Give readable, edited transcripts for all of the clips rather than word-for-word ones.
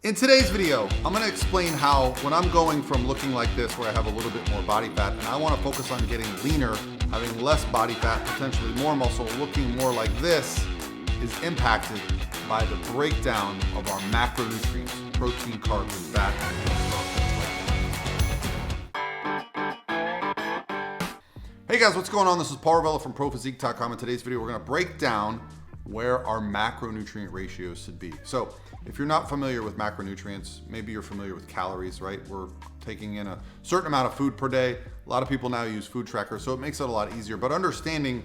In today's video, I'm gonna explain how when I'm going from looking like this, where I have a little bit more body fat, and I wanna focus on getting leaner, having less body fat, potentially more muscle, looking more like this, is impacted by the breakdown of our macronutrients, protein, carbs, and fat. Hey guys, what's going on? This is Paul Ravella from physique.com. In today's video, we're gonna break down where our macronutrient ratios should be. So if you're not familiar with macronutrients, maybe you're familiar with calories, right? We're taking in a certain amount of food per day. A lot of people now use food trackers, so it makes it a lot easier. But understanding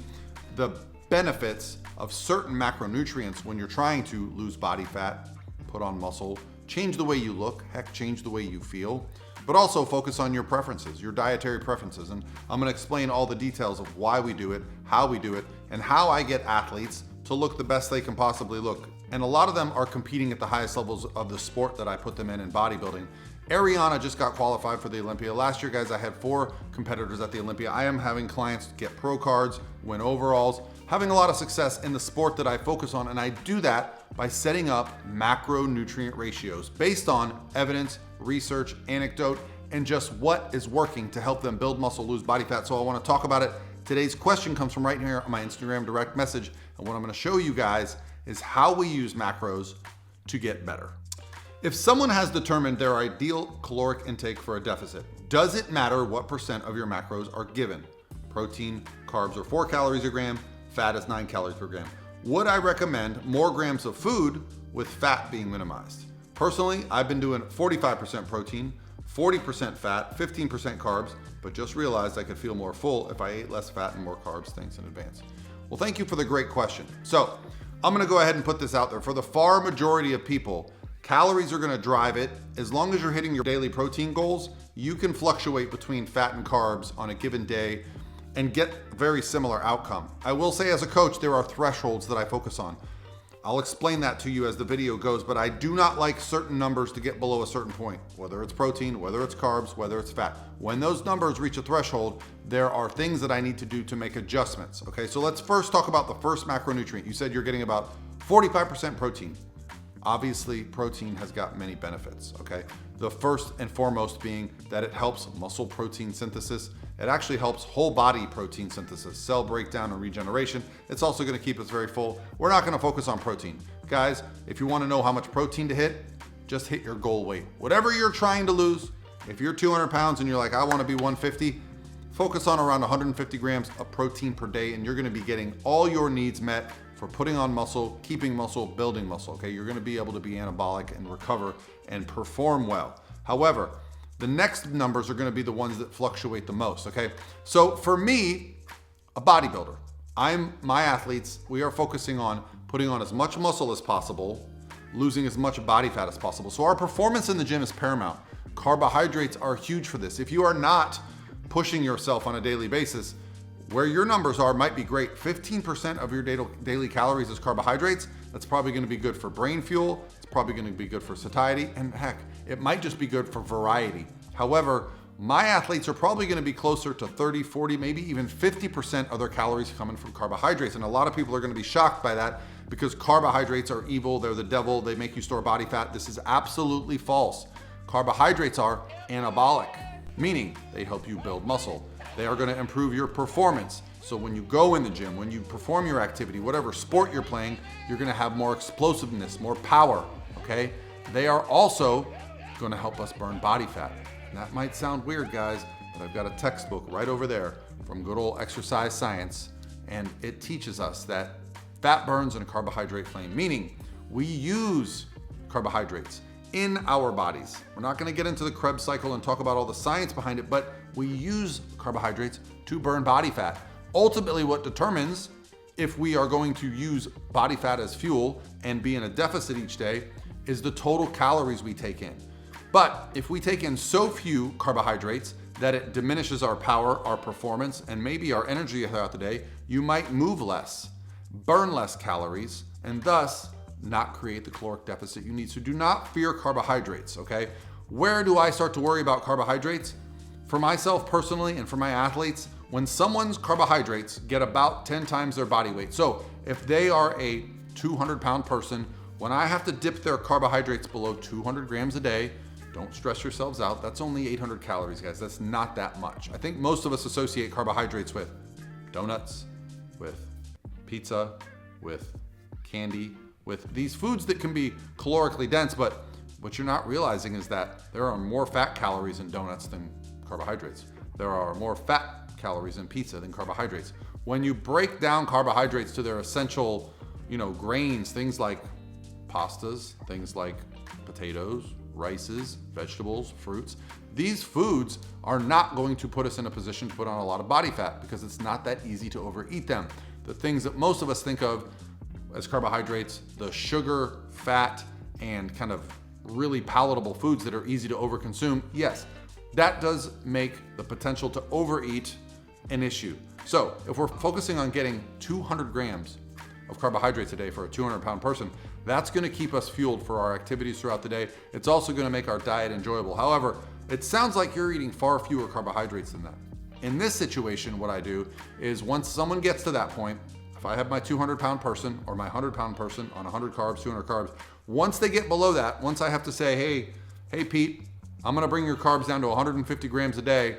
the benefits of certain macronutrients when you're trying to lose body fat, put on muscle, change the way you look, heck, change the way you feel, but also focus on your preferences, your dietary preferences. And I'm gonna explain all the details of why we do it, how we do it, and how I get athletes to look the best they can possibly look. And a lot of them are competing at the highest levels of the sport that I put them in bodybuilding. Ariana just got qualified for the Olympia. Last year, guys, I had 4 competitors at the Olympia. I am having clients get pro cards, win overalls, having a lot of success in the sport that I focus on. And I do that by setting up macronutrient ratios based on evidence, research, anecdote, and just what is working to help them build muscle, lose body fat. So I wanna talk about it. Today's question comes from right here on my Instagram direct message. And what I'm gonna show you guys is how we use macros to get better. If someone has determined their ideal caloric intake for a deficit, does it matter what percent of your macros are given? Protein, carbs are 4 calories a gram, fat is 9 calories per gram. Would I recommend more grams of food with fat being minimized? Personally, I've been doing 45% protein, 40% fat, 15% carbs, but just realized I could feel more full if I ate less fat and more carbs. Thanks in advance. Well, thank you for the great question. So I'm gonna go ahead and put this out there. For the far majority of people, calories are gonna drive it. As long as you're hitting your daily protein goals, you can fluctuate between fat and carbs on a given day and get a very similar outcome. I will say as a coach, there are thresholds that I focus on. I'll explain that to you as the video goes, but I do not like certain numbers to get below a certain point, whether it's protein, whether it's carbs, whether it's fat. When those numbers reach a threshold, there are things that I need to do to make adjustments, okay? So let's first talk about the first macronutrient. You said you're getting about 45% protein. Obviously, protein has got many benefits, okay? The first and foremost being that it helps muscle protein synthesis. It actually helps whole body protein synthesis, cell breakdown and regeneration. It's also gonna keep us very full. We're not gonna focus on protein. Guys, if you wanna know how much protein to hit, just hit your goal weight. Whatever you're trying to lose, if you're 200 pounds and you're like, I wanna be 150, focus on around 150 grams of protein per day and you're gonna be getting all your needs met for putting on muscle, keeping muscle, building muscle, okay? You're gonna be able to be anabolic and recover and perform well. However, the next numbers are gonna be the ones that fluctuate the most, okay? So for me, a bodybuilder, my athletes, we are focusing on putting on as much muscle as possible, losing as much body fat as possible. So our performance in the gym is paramount. Carbohydrates are huge for this. If you are not pushing yourself on a daily basis, where your numbers are might be great. 15% of your daily calories is carbohydrates. That's probably gonna be good for brain fuel. It's probably gonna be good for satiety. And heck, it might just be good for variety. However, my athletes are probably gonna be closer to 30, 40, maybe even 50% of their calories coming from carbohydrates. And a lot of people are gonna be shocked by that because carbohydrates are evil, they're the devil, they make you store body fat. This is absolutely false. Carbohydrates are anabolic, meaning they help you build muscle. They are gonna improve your performance. So when you go in the gym, when you perform your activity, whatever sport you're playing, you're gonna have more explosiveness, more power, okay? They are also gonna help us burn body fat. And that might sound weird, guys, but I've got a textbook right over there from good old exercise science, and it teaches us that fat burns in a carbohydrate flame, meaning we use carbohydrates in our bodies. We're not gonna get into the Krebs cycle and talk about all the science behind it, but we use carbohydrates to burn body fat. Ultimately, what determines if we are going to use body fat as fuel and be in a deficit each day is the total calories we take in. But if we take in so few carbohydrates that it diminishes our power, our performance, and maybe our energy throughout the day, you might move less, burn less calories, and thus not create the caloric deficit you need. So do not fear carbohydrates, okay? Where do I start to worry about carbohydrates? For myself personally and for my athletes, when someone's carbohydrates get about 10 times their body weight. So if they are a 200-pound person When I have to dip their carbohydrates below 200 grams a day, don't stress yourselves out. That's only 800 calories, guys. That's not that much. I think most of us associate carbohydrates with donuts, with pizza, with candy, with these foods that can be calorically dense, but what you're not realizing is that there are more fat calories in donuts than carbohydrates. There are more fat calories in pizza than carbohydrates. When you break down carbohydrates to their essential, grains, things like pastas, things like potatoes, rices, vegetables, fruits, these foods are not going to put us in a position to put on a lot of body fat because it's not that easy to overeat them. The things that most of us think of as carbohydrates, the sugar, fat, and kind of really palatable foods that are easy to overconsume, yes, that does make the potential to overeat an issue. So if we're focusing on getting 200 grams of carbohydrates a day for a 200-pound person, that's going to keep us fueled for our activities throughout the day. It's also going to make our diet enjoyable. However, it sounds like you're eating far fewer carbohydrates than that. In this situation, what I do is once someone gets to that point, if I have my 200-pound person or my 100-pound person on 100 carbs, 200 carbs, once they get below that, once I have to say, hey Pete, I'm going to bring your carbs down to 150 grams a day,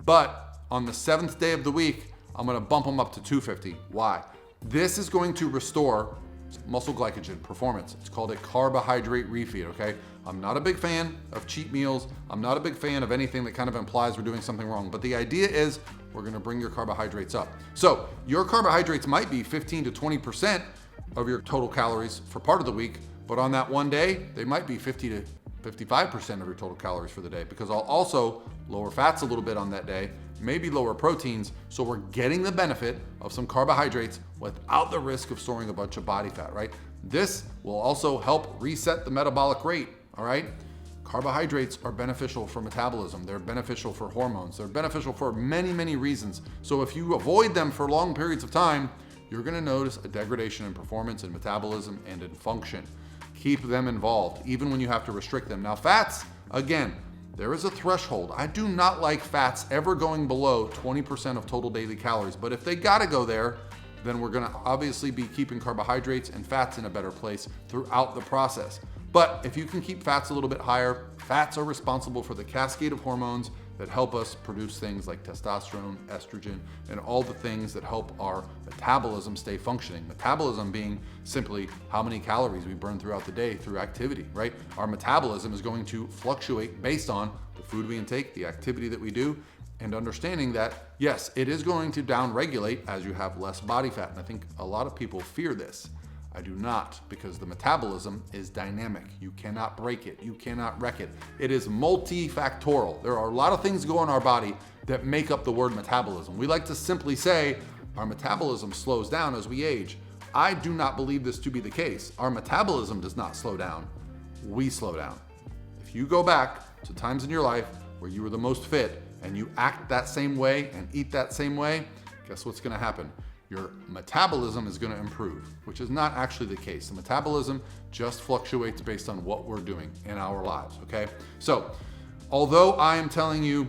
but on the 7th day of the week, I'm going to bump them up to 250. Why? This is going to restore muscle glycogen performance. It's called a carbohydrate refeed, okay? I'm not a big fan of cheat meals. I'm not a big fan of anything that kind of implies we're doing something wrong. But the idea is we're gonna bring your carbohydrates up. So your carbohydrates might be 15 to 20% of your total calories for part of the week, but on that one day, they might be 50 to 55% of your total calories for the day, because I'll also lower fats a little bit on that day, maybe lower proteins, so we're getting the benefit of some carbohydrates without the risk of storing a bunch of body fat, right? This will also help reset the metabolic rate, all right? Carbohydrates are beneficial for metabolism. They're beneficial for hormones. They're beneficial for many, many reasons. So if you avoid them for long periods of time, you're gonna notice a degradation in performance, in metabolism, and in function. Keep them involved, even when you have to restrict them. Now, fats, again, there is a threshold. I do not like fats ever going below 20% of total daily calories, but if they gotta go there, then we're gonna obviously be keeping carbohydrates and fats in a better place throughout the process. But if you can keep fats a little bit higher, fats are responsible for the cascade of hormones that help us produce things like testosterone, estrogen, and all the things that help our metabolism stay functioning. Metabolism being simply how many calories we burn throughout the day through activity, right? Our metabolism is going to fluctuate based on the food we intake, the activity that we do, and understanding that, yes, it is going to downregulate as you have less body fat. And I think a lot of people fear this. I do not, because the metabolism is dynamic. You cannot break it. You cannot wreck it. It is multifactorial. There are a lot of things go in our body that make up the word metabolism. We like to simply say our metabolism slows down as we age. I do not believe this to be the case. Our metabolism does not slow down. We slow down. If you go back to times in your life where you were the most fit and you act that same way and eat that same way, guess what's gonna happen? Your metabolism is going to improve, which is not actually the case. The metabolism just fluctuates based on what we're doing in our lives, okay? So, although I am telling you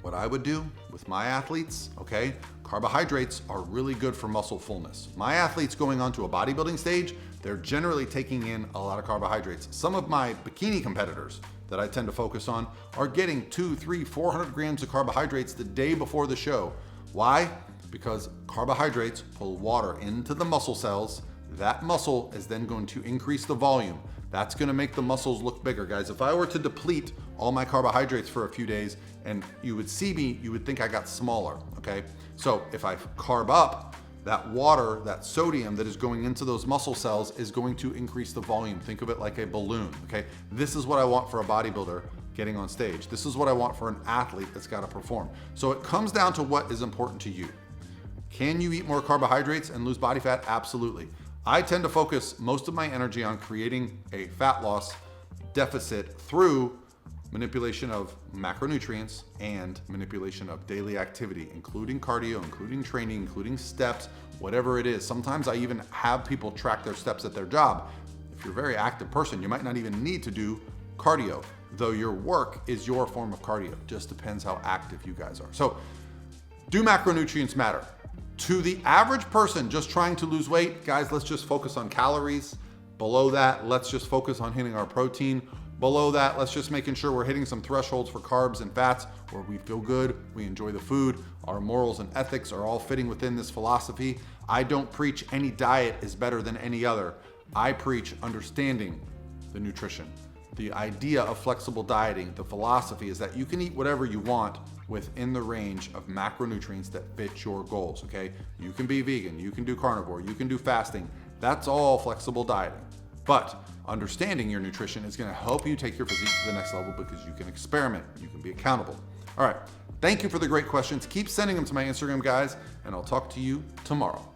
what I would do with my athletes, okay, carbohydrates are really good for muscle fullness. My athletes going onto a bodybuilding stage, they're generally taking in a lot of carbohydrates. Some of my bikini competitors that I tend to focus on are getting 200, 300, 400 grams of carbohydrates the day before the show. Why? Because carbohydrates pull water into the muscle cells. That muscle is then going to increase the volume. That's going to make the muscles look bigger. Guys, if I were to deplete all my carbohydrates for a few days and you would see me, you would think I got smaller, okay? So if I carb up, that water, that sodium that is going into those muscle cells is going to increase the volume. Think of it like a balloon, okay? This is what I want for a bodybuilder getting on stage. This is what I want for an athlete that's got to perform. So it comes down to what is important to you. Can you eat more carbohydrates and lose body fat? Absolutely. I tend to focus most of my energy on creating a fat loss deficit through manipulation of macronutrients and manipulation of daily activity, including cardio, including training, including steps, whatever it is. Sometimes I even have people track their steps at their job. If you're a very active person, you might not even need to do cardio, though your work is your form of cardio. Just depends how active you guys are. So, do macronutrients matter? To the average person just trying to lose weight, guys, let's just focus on calories. Below that, let's just focus on hitting our protein. Below that, let's just making sure we're hitting some thresholds for carbs and fats where we feel good, we enjoy the food, our morals and ethics are all fitting within this philosophy. I don't preach any diet is better than any other. I preach understanding the nutrition. The idea of flexible dieting, the philosophy is that you can eat whatever you want within the range of macronutrients that fit your goals, okay? You can be vegan, you can do carnivore, you can do fasting. That's all flexible dieting. But understanding your nutrition is gonna help you take your physique to the next level because you can experiment, you can be accountable. All right, thank you for the great questions. Keep sending them to my Instagram, guys, and I'll talk to you tomorrow.